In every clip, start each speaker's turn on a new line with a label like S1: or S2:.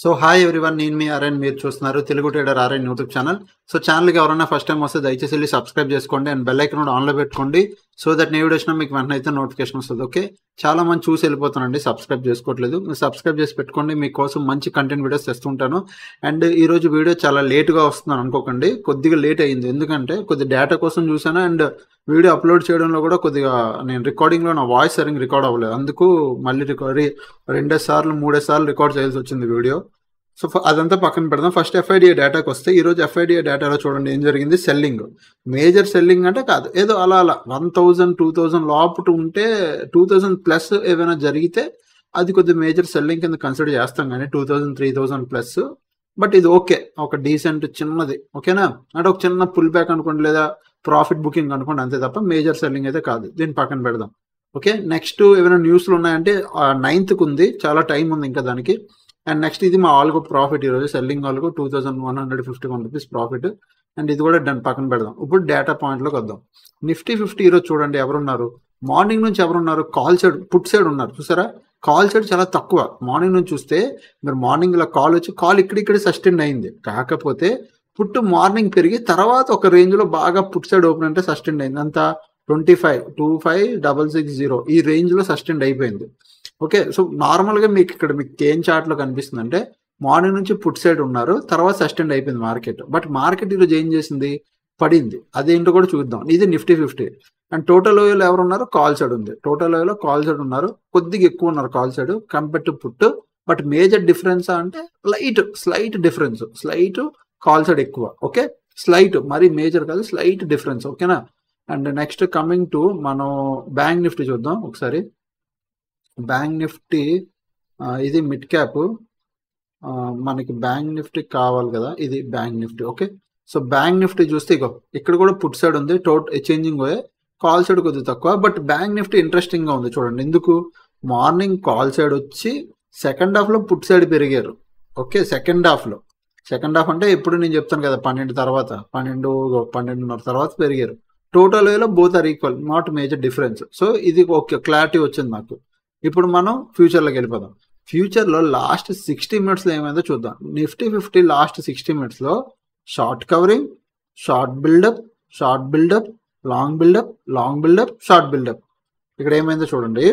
S1: So hi everyone, నేను మీ RN. మీరు చూస్తున్నారు Telugu trader RN YouTube channel. So ఛానల్కి ఎవరైనా ఫస్ట్ టైం వస్తే దయచేసి వెళ్ళి సబ్స్క్రైబ్ చేసుకోండి అండ్ బెల్ ఐకాన్ కూడా ఆన్లో పెట్టుకోండి. సో దట్ నేను వీడియో వచ్చినా మీకు వెంటనే అయితే నోటిఫికేషన్ వస్తుంది. ఓకే, చాలా మంది చూసి వెళ్ళిపోతానండి, సబ్స్క్రైబ్ చేసుకోవట్లేదు. మీరు సబ్స్క్రైబ్ చేసి పెట్టుకోండి, మీకోసం మంచి కంటెంట్ వీడియోస్ తెస్తుంటాను. అండ్ ఈరోజు వీడియో చాలా లేట్గా వస్తున్నాను అనుకోకండి, కొద్దిగా లేట్ అయ్యింది. ఎందుకంటే కొద్ది డేటా కోసం చూసాను అండ్ వీడియో అప్లోడ్ చేయడంలో కూడా కొద్దిగా నేను రికార్డింగ్లో నా వాయిస్ సరిగ్గా రికార్డ్ అవ్వలేదు. అందుకు మళ్ళీ రెండే సార్లు మూడే సార్లు రికార్డ్ చేయాల్సి వచ్చింది వీడియో. సో అదంతా పక్కన పెడదాం. ఫస్ట్ ఎఫ్ఐడిఏ డేటాకి వస్తే ఈరోజు ఎఫ్ఐడిఏ డేటాలో చూడండి ఏం జరిగింది. సెల్లింగ్, మేజర్ సెల్లింగ్ అంటే కాదు, ఏదో అలా 1000 2000 లోపల ఉంటే 2000 ప్లస్ ఏమైనా జరిగితే అది కొద్దిగా మేజర్ సెల్లింగ్ కింద కన్సిడర్ చేస్తాం, కానీ 2000 3000 ప్లస్. బట్ ఇది ఓకే, ఒక డీసెంట్ చిన్నది, ఓకేనా. అంటే ఒక చిన్న పుల్ బ్యాక్ అనుకోండి, లేదా ప్రాఫిట్ బుకింగ్ అనుకోండి, అంతే తప్ప మేజర్ సెల్లింగ్ అయితే కాదు. దీన్ని పక్కన పెడదాం. ఓకే, నెక్స్ట్ ఏమైనా న్యూస్లు ఉన్నాయంటే 9th ఉంది, చాలా టైం ఉంది ఇంకా దానికి. అండ్ నెక్స్ట్ ఇది మా ఆల్గో ప్రాఫిట్, ఈరోజు selling algo 2151 rupees profit. And ఇది కూడా డన్, పక్కన పెడదాం. ఇప్పుడు డేటా పాయింట్లోకి వద్దాం. నిఫ్టీ 50 ఈరోజు చూడండి ఎవరున్నారు. మార్నింగ్ నుంచి ఎవరున్నారు, కాల్ సైడ్ పుట్ సైడ్ ఉన్నారు. చూసారా, కాల్ సైడ్ చాలా తక్కువ. మార్నింగ్ నుంచి చూస్తే మీరు మార్నింగ్ ఇలా కాల్ వచ్చి కాల్ ఇక్కడ సస్టైన్ అయింది. కాకపోతే పుట్టు మార్నింగ్ పెరిగి తర్వాత ఒక రేంజ్లో బాగా పుట్ సైడ్ ఓపెన్ అంటే సస్టైన్ అయింది. అంతా 25,660 ఈ రేంజ్లో సస్టైన్ అయిపోయింది. ఓకే, సో నార్మల్గా మీకు ఏం చార్ట్లో కనిపిస్తుంది అంటే మార్నింగ్ నుంచి పుట్ సైడ్ ఉన్నారు, తర్వాత సస్టైన్ అయిపోయింది మార్కెట్. బట్ మార్కెట్ ఈరోజు ఏం చేసింది, పడింది. అదేంటో కూడా చూద్దాం. ఇది నిఫ్టీ 50. అండ్ టోటల్ ఓయోలో ఎవరు ఉన్నారు, కాల్ సైడ్ ఉంది. టోటల్ ఓయోలో కాల్ సైడ్ ఉన్నారు, కొద్దిగా ఎక్కువ ఉన్నారు call side compare to put. But major difference అంటే slight difference, slight call side ఎక్కువ. ఓకే, స్లైట్, మరి మేజర్ కాదు, స్లైట్ డిఫరెన్స్. ఓకేనా. అండ్ నెక్స్ట్ కమింగ్ టు మనం బ్యాంక్ నిఫ్టీ చూద్దాం ఒకసారి. బ్యాంక్ నిఫ్టీ ఇది మిడ్ క్యాప్, మనకి బ్యాంక్ నిఫ్టీ కావాలి కదా, ఇది Bank Nifty. Okay, so Bank Nifty చూస్తే ఇగో ఇక్కడ కూడా పుట్ సైడ్ ఉంది, చేంజింగ్ పోయే కాల్ సైడ్ కొద్దిగా తక్కువ. బట్ బ్యాంక్ నిఫ్టీ ఇంట్రెస్టింగ్గా ఉంది చూడండి. ఎందుకు, మార్నింగ్ కాల్ సైడ్ వచ్చి సెకండ్ హాఫ్లో పుట్ సైడ్ పెరిగారు. ఓకే, సెకండ్ హాఫ్ అంటే ఎప్పుడు నేను చెప్తాను కదా, 12 తర్వాత 12:30 తర్వాత పెరిగారు. టోటల్ వేలో both are equal, not major difference. So ఇది ఓకే, క్లారిటీ వచ్చింది నాకు. ఇప్పుడు మనం ఫ్యూచర్లోకి వెళ్ళిపోదాం. ఫ్యూచర్లో లాస్ట్ 60 మినిట్స్లో ఏమైందో చూద్దాం. నిఫ్టీ 50 లాస్ట్ 60 మినిట్స్లో short covering, short buildup, long buildup, short buildup. ఇక్కడ ఏమైందో చూడండి.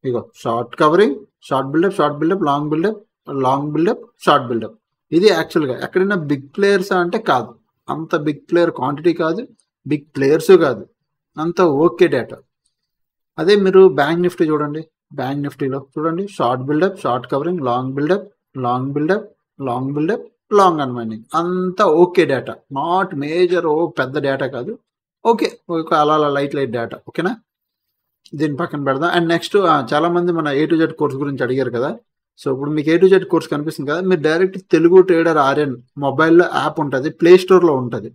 S1: ఇగో short covering, short buildup, long buildup, short buildup. ఇది యాక్చువల్గా ఎక్కడైనా బిగ్ ప్లేయర్స్ అంటే కాదు, అంత బిగ్ ప్లేయర్ క్వాంటిటీ కాదు, బిగ్ ప్లేయర్స్ కాదు, అంత ఓకే డేటా. అదే మీరు బ్యాంక్ నిఫ్టీ చూడండి. బ్యాంక్ నిఫ్టీలో చూడండి, short buildup, short covering, long buildup, long unwinding, అంతా ఓకే డేటా. నాట్ మేజర్, పెద్ద డేటా కాదు, ఓకే, అలా లైట్ డేటా. ఓకేనా, దీన్ని పక్కన పెడదాం. అండ్ నెక్స్ట్ చాలా మంది మన A to Z కోర్స్ గురించి అడిగారు కదా. సో ఇప్పుడు మీకు A to Z కోర్స్ కనిపిస్తుంది కదా, మీరు డైరెక్ట్ తెలుగు ట్రేడర్ ఆర్ఎన్ మొబైల్లో యాప్ ఉంటుంది, ప్లే స్టోర్లో ఉంటుంది.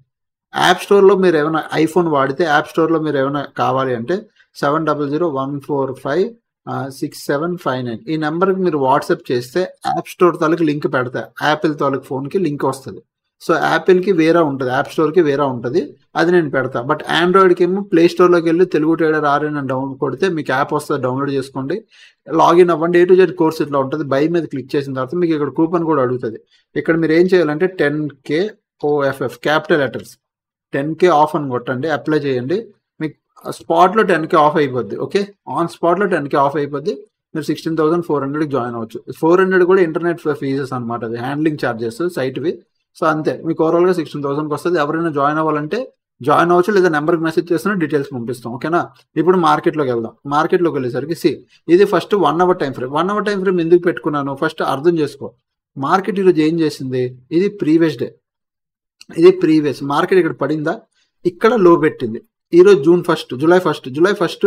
S1: యాప్ స్టోర్లో మీరు ఏమైనా ఐఫోన్ వాడితే యాప్ స్టోర్లో మీరు ఏమైనా కావాలి అంటే 7001456759 ఈ నెంబర్కి మీరు వాట్సాప్ చేస్తే యాప్ స్టోర్ తాలూకు లింక్ పెడతా, యాపిల్ తాలూకు ఫోన్కి లింక్ వస్తుంది. సో యాపిల్కి వేరే ఉంటుంది, యాప్ స్టోర్కి వేరే ఉంటుంది, అది నేను పెడతా. బట్ ఆండ్రాయిడ్కి ఏమో ప్లే స్టోర్లోకి వెళ్ళి తెలుగు ట్రేడర్ ఆర్ఎన్ అని డౌన్లోడ్ కొడితే మీకు యాప్ వస్తుంది, డౌన్లోడ్ చేసుకోండి, లాగిన్ అవ్వండి. A to Z కోర్స్ ఇట్లా ఉంటుంది. బై మీద క్లిక్ చేసిన తర్వాత మీకు ఇక్కడ కూపన్ కూడా అడుగుతుంది. ఇక్కడ మీరు ఏం చేయాలంటే 10K OFF capital letters 10K of అని కొట్టండి, అప్లై చేయండి. మీకు స్పాట్లో 10K ఆఫ్ అయిపోద్ది. ఓకే, ఆన్ స్పాట్లో 10K ఆఫ్ అయిపోద్ది. మీరు 16,400కి జాయిన్ అవ్వచ్చు. 400 కూడా ఇంటర్నెట్ ఫీజెస్ అనమాట, అది హ్యాండ్లింగ్ ఛార్జెస్ సైట్వి. సో అంతే, మీకు ఓవరాల్గా 16,000కి వస్తుంది. ఎవరైనా జాయిన్ అవ్వాలంటే జాయిన్ అవ్వచ్చు, లేదా నెంబర్కి మెసేజ్ చేస్తున్నా డీటెయిల్స్ పంపిస్తాం. ఓకేనా, ఇప్పుడు మార్కెట్లోకి వెళ్దాం. మార్కెట్లోకి వెళ్ళేసరికి ఇది first 1 hour time frame. 1 hour time frame ఎందుకు పెట్టుకున్నాను ఫస్ట్ అర్థం చేసుకో. మార్కెట్ ఈరోజు ఏం చేసింది, ఇది ప్రీవియస్ డే, ఇది ప్రీవియస్ మార్కెట్ ఇక్కడ పడిందా, ఇక్కడ లో పెట్టింది. ఈరోజు జూలై ఫస్ట్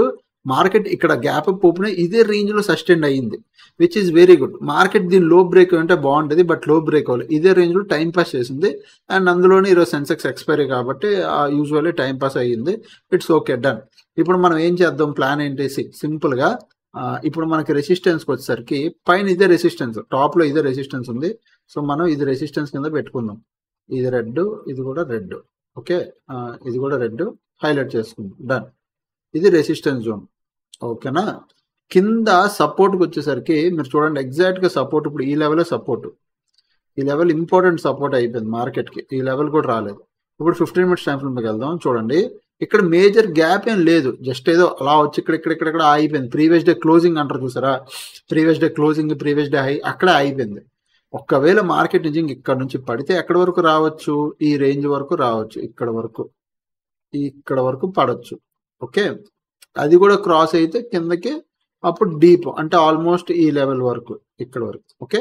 S1: మార్కెట్ ఇక్కడ గ్యాప్ అప్ ఓపెన్ ఇదే రేంజ్లో సస్టైన్ అయ్యింది, which is very good. Market దీని లో బ్రేక్ అంటే బాగుంటుంది, బట్ లో బ్రేక్ అవ్వాలి, ఇదే రేంజ్లో టైం పాస్ చేసింది. అండ్ అందులోనే ఈరోజు సెన్సెక్స్ ఎక్స్పైరీ కాబట్టి యూజువల్లీ టైం పాస్ అయ్యింది. It's okay, done. ఇప్పుడు మనం ఏం చేద్దాం, ప్లాన్ ఏంటి, సింపుల్గా ఇప్పుడు మనకి రెసిస్టెన్స్కి వచ్చేసరికి పైన ఇదే రెసిస్టెన్స్, టాప్లో ఇదే రెసిస్టెన్స్ ఉంది. సో మనం ఇది రెసిస్టెన్స్ కింద పెట్టుకుందాం. ఇది రెడ్, ఇది కూడా రెడ్. ఓకే, ఇది కూడా రెడ్, హైలైట్ చేసుకుందాం, డన్. ఇది రెసిస్టెన్స్ జోన్. ఓకేనా, కింద సపోర్ట్కి వచ్చేసరికి మీరు చూడండి, ఎగ్జాక్ట్గా సపోర్ట్ ఇప్పుడు ఈ లెవెల్లో సపోర్ట్, ఈ లెవెల్ ఇంపార్టెంట్ సపోర్ట్ అయిపోయింది మార్కెట్కి, ఈ లెవెల్ కూడా రాలేదు. ఇప్పుడు 15 మినిట్స్ టైం ఫ్రేమ్కి వెళ్దాం. చూడండి ఇక్కడ మేజర్ గ్యాప్ ఏం లేదు, జస్ట్ ఏదో అలా వచ్చి ఇక్కడ ఆగిపోయింది. ప్రీవియస్ డే క్లోజింగ్ అంటారు చూసారా, previous day closing previous day high అక్కడే ఆగిపోయింది. ఒక్కవేళ మార్కెట్ నిజంగా ఇక్కడ నుంచి పడితే ఎక్కడి వరకు రావచ్చు, ఈ రేంజ్ వరకు రావచ్చు, ఇక్కడ వరకు పడవచ్చు. ఓకే, అది కూడా క్రాస్ అయితే కిందకి అప్పుడు డీప్ అంటే ఆల్మోస్ట్ ఈ లెవెల్ వరకు ఇక్కడ వరకు. ఓకే,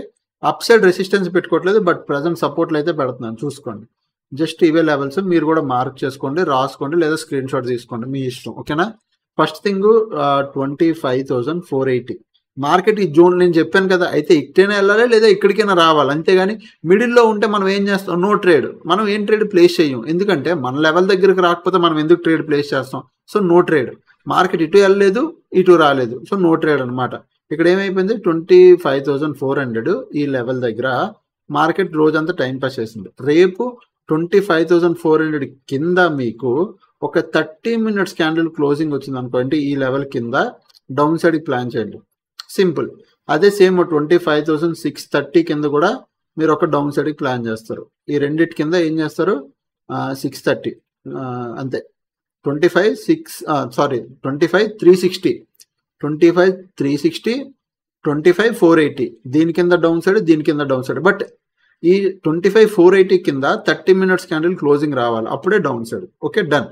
S1: అప్ సైడ్ రెసిస్టెన్స్ పెట్టుకోవట్లేదు, బట్ ప్రజెంట్ సపోర్ట్లు అయితే పెడుతున్నాను చూసుకోండి. జస్ట్ ఇవే లెవెల్స్ మీరు కూడా మార్క్ చేసుకోండి, రాసుకోండి, లేదా స్క్రీన్ షాట్ తీసుకోండి, మీ ఇష్టం. ఓకేనా, ఫస్ట్ థింగ్ 25,480 మార్కెట్ ఈ జోన్ నేను చెప్పాను కదా, అయితే ఇక్కడైనా వెళ్ళాలి లేదా ఇక్కడికైనా రావాలి, అంతేగాని మిడిల్లో ఉంటే మనం ఏం చేస్తాం, నో ట్రేడ్. మనం ఏం ట్రేడ్ ప్లేస్ చేయం, ఎందుకంటే మన లెవెల్ దగ్గరికి రాకపోతే మనం ఎందుకు ట్రేడ్ ప్లేస్ చేస్తాం. So no trade. మార్కెట్ ఇటు వెళ్ళలేదు ఇటు రాలేదు, సో నో ట్రేడ్ అనమాట. ఇక్కడ ఏమైపోయింది 25,400 ఈ లెవెల్ దగ్గర మార్కెట్ రోజంతా టైం పాస్ చేసింది. రేపు 25,400 కింద మీకు ఒక 30 మినిట్స్ క్యాండిల్ క్లోజింగ్ వచ్చింది అనుకోండి, ఈ లెవెల్ కింద డౌన్ సైడ్ ప్లాన్ చేయండి, సింపుల్. అదే సేమ్ 25,630 కింద కూడా మీరు ఒక డౌన్ సైడ్ ప్లాన్ చేస్తారు. ఈ రెండింటి కింద ఏం చేస్తారు 630 అంతే. 25,360 25,480 దీని కింద డౌన్ సైడ్, దీని కింద డౌన్ సైడ్. బట్ ఈ 25,480 కింద 30 మినిట్స్ క్యాండిల్ క్లోజింగ్ రావాలి, అప్పుడే డౌన్ సైడ్. Okay, done.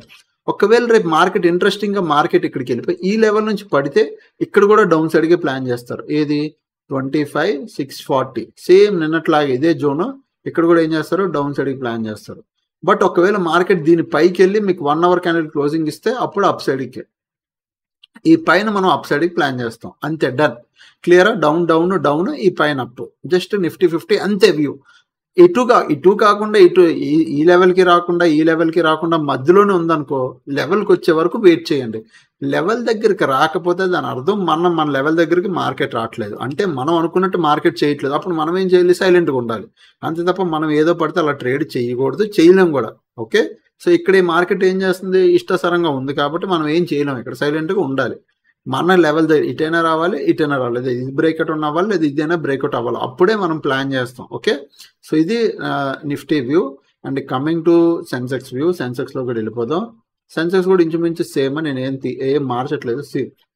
S1: ఒకవేళ రేపు మార్కెట్ ఇంట్రెస్టింగ్గా మార్కెట్ ఇక్కడికి వెళ్ళిపోయి ఈ లెవెల్ నుంచి పడితే ఇక్కడ కూడా డౌన్ సైడ్కి ప్లాన్ చేస్తారు. ఏది 25,640 సేమ్ నిన్నట్లాగే ఇదే జోను, ఇక్కడ కూడా ఏం చేస్తారు డౌన్ సైడ్కి ప్లాన్ చేస్తారు. బట్ ఒకవేళ మార్కెట్ దీని పైకి వెళ్ళి మీకు 1 అవర్ క్యాండిల్ క్లోజింగ్ ఇస్తే అప్పుడు అప్ సైడ్కి, ఈ పైన మనం అప్ సైడ్కి ప్లాన్ చేస్తాం, అంతే, డన్. క్లియరా, డౌన్ డౌన్ డౌన్, ఈ పైన అప్. జస్ట్ నిఫ్టీ 50 అంతే వ్యూ. ఇటు కాకుండా ఇటు ఈ లెవెల్కి రాకుండా ఈ లెవెల్కి రాకుండా మధ్యలోనే ఉందనుకో, లెవెల్కి వచ్చే వరకు వెయిట్ చేయండి. లెవెల్ దగ్గరికి రాకపోతే దాని అర్థం మన లెవెల్ దగ్గరికి మార్కెట్ రావట్లేదు, అంటే మనం అనుకున్నట్టు మార్కెట్ చేయట్లేదు. అప్పుడు మనం ఏం చేయాలి, సైలెంట్గా ఉండాలి, అంతే తప్ప మనం ఏదో పడితే అలా ట్రేడ్ చేయకూడదు, చేయలేం కూడా. ఓకే, సో ఇక్కడ ఈ మార్కెట్ ఏం చేస్తుంది, ఇష్టసరంగా ఉంది కాబట్టి మనం ఏం చేయలేం, ఇక్కడ సైలెంట్గా ఉండాలి. మన లెవెల్ దగ్గర ఇటైనా రావాలి ఇటైనా రావాలి, లేదా ఇది బ్రేక్అవుట్ అవ్వాలి లేదా ఇదైనా బ్రేక్అవుట్ అవ్వాలి, అప్పుడే మనం ప్లాన్ చేస్తాం. ఓకే, సో ఇది Nifty view. And coming to Sensex view, సెన్సెక్స్లో కూడా వెళ్ళిపోదాం. సెన్సెక్స్ కూడా ఇంచుమించు సేమ్, నేను ఏం మార్చట్లేదు.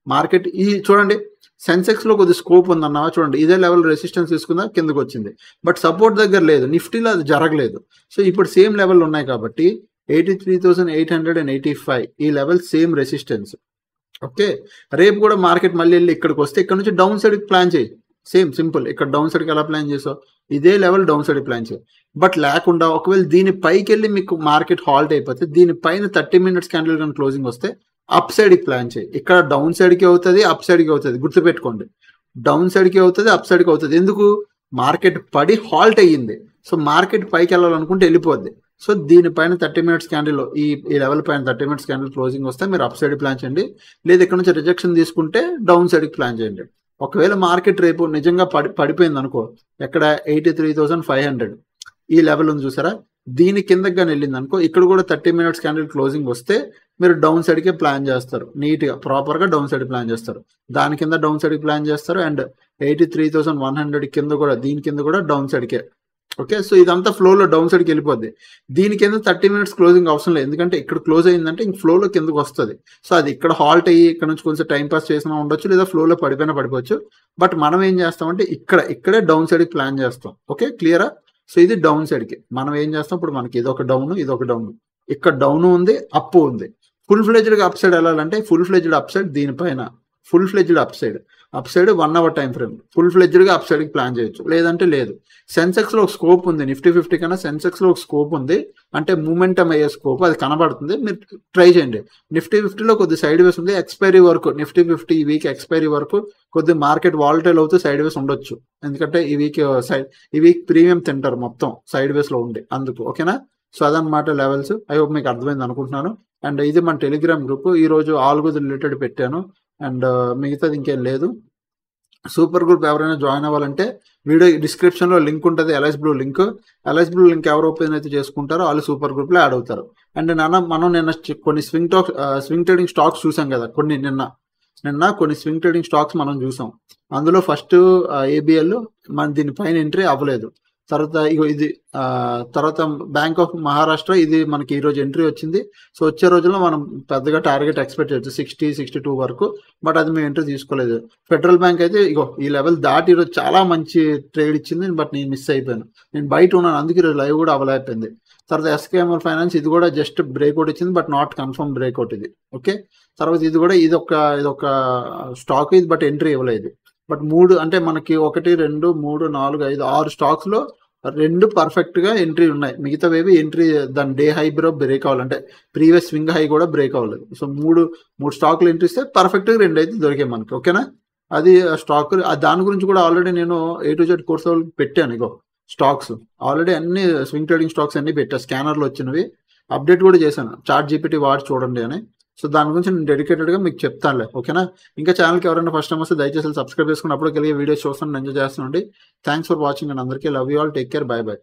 S1: మార్కెట్ ఈ చూడండి, సెన్సెక్స్లో కొద్ది స్కోప్ ఉందన్నావా, చూడండి ఇదే లెవెల్ రెసిస్టెన్స్ తీసుకుందా కిందకు వచ్చింది, బట్ సపోర్ట్ దగ్గర లేదు, నిఫ్టీలో అది జరగలేదు. సో ఇప్పుడు సేమ్ లెవెల్ ఉన్నాయి కాబట్టి 83,885 ఈ లెవెల్ సేమ్ రెసిస్టెన్స్. ఓకే, రేపు కూడా మార్కెట్ మళ్ళీ వెళ్ళి ఇక్కడికి వస్తే ఇక్కడ నుంచి డౌన్ సైడ్కి ప్లాన్ చేయి, సేమ్ సింపుల్. ఇక్కడ డౌన్ సైడ్కి ఎలా ప్లాన్ చేసావు, ఇదే లెవెల్ డౌన్ సైడ్ ప్లాన్ చేయి. బట్ లేకుండా ఒకవేళ దీని పైకి వెళ్ళి మీకు మార్కెట్ హాల్ట్ అయిపోతే దీనిపైన 30 మినిట్స్ క్యాండిల్ కానీ క్లోజింగ్ వస్తే అప్ సైడ్కి ప్లాన్ చేయి. ఇక్కడ డౌన్ సైడ్కి అవుతుంది అప్ సైడ్కి అవుతుంది, గుర్తుపెట్టుకోండి. డౌన్ సైడ్కి అవుతుంది అప్ సైడ్కి అవుతుంది, ఎందుకు, మార్కెట్ పడి హాల్ట్ అయ్యింది. సో మార్కెట్ పైకి వెళ్ళాలనుకుంటే వెళ్ళిపోద్ది. సో దీనిపైన 30 మినిట్స్ క్యాండిల్ ఈ లెవెల్ పైన 30 మినిట్స్ క్యాండిల్ క్లోజింగ్ వస్తే మీరు అప్ సైడ్ ప్లాన్ చేయండి, లేదా ఇక్కడ నుంచి రిజెక్షన్ తీసుకుంటే డౌన్ సైడ్కి ప్లాన్ చేయండి. ఒకవేళ మార్కెట్ రేపు నిజంగా పడిపోయింది అనుకో, ఎక్కడ 83,500 ఈ లెవెల్ ఉంది చూసారా, దీని కిందకి కానీ వెళ్ళింది అనుకో, ఇక్కడ కూడా 30 మినిట్స్ క్యాండిల్ క్లోజింగ్ వస్తే మీరు డౌన్ సైడ్కే ప్లాన్ చేస్తారు, నీట్గా ప్రాపర్గా డౌన్ సైడ్ ప్లాన్ చేస్తారు. దాని కింద డౌన్ సైడ్కి ప్లాన్ చేస్తారు. అండ్ 83,100 కింద కూడా దీని కింద కూడా డౌన్ సైడ్కే. ఓకే, సో ఇదంతా ఫ్లోలో డౌన్ సైడ్కి వెళ్ళిపోద్ది. దీని కింద 30 మినిట్స్ క్లోజింగ్ అవసరం లేదు, ఎందుకంటే ఇక్కడ క్లోజ్ అయిందంటే ఇంక ఫ్లోలో కిందకు వస్తుంది. సో అది ఇక్కడ హాల్ట్ అయ్యి ఇక్కడ నుంచి కొంచెం టైం పాస్ చేసినా ఉండొచ్చు, లేదా ఫ్లోలో పడిపోవచ్చు. బట్ మనం ఏం చేస్తామంటే ఇక్కడే డౌన్ సైడ్కి ప్లాన్ చేస్తాం. ఓకే, క్లియరా. సో ఇది డౌన్ సైడ్కి మనం ఏం చేస్తాం, ఇప్పుడు మనకి ఇదొక డౌన్ ఇక్కడ డౌన్ ఉంది అప్ ఉంది. ఫుల్ ఫ్లెజ్డ్గా అప్ సైడ్ వెళ్ళాలంటే ఫుల్ ఫ్లెజ్డ్ అప్ సైడ్, దీనిపైన full fledged up side 1 hour time frame full ఫ్లెజ్డ్గా అప్ సైడ్కి ప్లాన్ చేయొచ్చు, లేదంటే లేదు. సెన్సెక్స్లో ఒక స్కోప్ ఉంది, నిఫ్టీ 50 కన్నా సెన్సెక్స్లో ఒక స్కోప్ ఉంది, అంటే మూమెంటం అయ్యే స్కోప్ అది కనబడుతుంది, మీరు ట్రై చేయండి. నిఫ్టీ 50లో కొద్ది సైడ్ వేస్ ఉంది, ఎక్స్పైరీ వరకు నిఫ్టీ 50 ఈ వీక్ ఎక్స్పైరీ వరకు కొద్ది మార్కెట్ వాలటైల్ అవుతూ సైడ్ వేస్ ఉండొచ్చు, ఎందుకంటే ఈ వీక్ ప్రీమియం తింటారు మొత్తం సైడ్ వేస్లో ఉండి, అందుకు. ఓకేనా, సో అదనమాట లెవెల్స్. ఐ హోప్ మీకు అర్థమైంది అనుకుంటున్నాను. అండ్ ఇది మన టెలిగ్రామ్ గ్రూప్, ఈరోజు ఆల్గోది రిలేటెడ్ పెట్టాను, అండ్ మిగతాది ఇంకేం లేదు. సూపర్ గ్రూప్ ఎవరైనా జాయిన్ అవ్వాలంటే వీడియో డిస్క్రిప్షన్లో లింక్ ఉంటుంది, ఎల్ఐస్ బ్లూ లింక్ లింక్ ఎవరు ఓపెన్ అయితే చేసుకుంటారో వాళ్ళు సూపర్ గ్రూప్లో యాడ్ అవుతారు. అండ్ మనం నిన్న కొన్ని స్వింగ్ ట్రేడింగ్ స్టాక్స్ చూసాం కదా, నిన్న కొన్ని స్వింగ్ ట్రేడింగ్ స్టాక్స్ మనం చూసాం. అందులో ఫస్ట్ ఏబిఎల్ మన దీనిపైన ఎంట్రీ అవ్వలేదు, తర్వాత ఇగో ఇది తర్వాత బ్యాంక్ ఆఫ్ మహారాష్ట్ర, ఇది మనకి ఈ రోజు ఎంట్రీ వచ్చింది. సో వచ్చే రోజుల్లో మనం పెద్దగా టార్గెట్ ఎక్స్పెక్ట్ చేయొచ్చు 60-62 వరకు, బట్ అది మేము ఎంట్రీ తీసుకోలేదు. ఫెడరల్ బ్యాంక్ అయితే ఇగో ఈ లెవెల్ దాటి ఈరోజు చాలా మంచి ట్రేడ్ ఇచ్చింది, బట్ నేను మిస్ అయిపోయాను. నేను బయట ఉన్నాను, అందుకే ఈరోజు లైవ్ కూడా అవ్వలేకపోయింది. తర్వాత ఎస్కేఎంఎల్ ఫైనాన్స్ ఇది కూడా జస్ట్ బ్రేక్అవుట్ ఇచ్చింది, బట్ నాట్ కన్ఫర్మ్ బ్రేక్అవుట్ ఇది. ఓకే, తర్వాత ఇది కూడా ఇదొక స్టాక్ ఇది, బట్ ఎంట్రీ ఇవ్వలేదు. బట్ 3 అంటే మనకి 1 2 3 4 5 6 స్టాక్స్ లో 2 పర్ఫెక్ట్ గా ఎంట్రీ ఉన్నాయి. మిగతావేవి ఎంట్రీ దాని డే హై బ్రేక్ అవ్వాలంటే ప్రీవియస్ స్వింగ్ హై కూడా బ్రేక్ అవ్వలేదు. సో మూడు స్టాక్లు ఎంట్రీ ఇస్తే పర్ఫెక్ట్ గా 2 అయితే దొరికాయి మనకి. ఓకేనా, అది స్టాక్. దాని గురించి కూడా ఆల్రెడీ నేను A to Z కోర్స్ పెట్టాను. ఇగో స్టాక్స్ ఆల్రెడీ అన్ని స్వింగ్ ట్రేడింగ్ స్టాక్స్ అన్ని పెట్టా, స్కానర్లు వచ్చినవి అప్డేట్ కూడా చేశాను, చాట్ జీపీటీ వాడి చూడండి అని. సో దాని గురించి నేను డెడికేటెడ్గా మీకు చెప్తానులే. ఓకేనా, ఇంకా ఛానల్కి ఎవరైనా ఫస్ట్ టైం వస్తే దయచేసి సబ్స్క్రైబ్ చేసుకుని అప్పుడు కలిగే వీడియోస్ చూస్తాను, ఎంజాయ్ చేస్తానండి. థ్యాంక్స్ ఫర్ వాచింగ్ అండ్ అందరికీ love you all, take care, by by.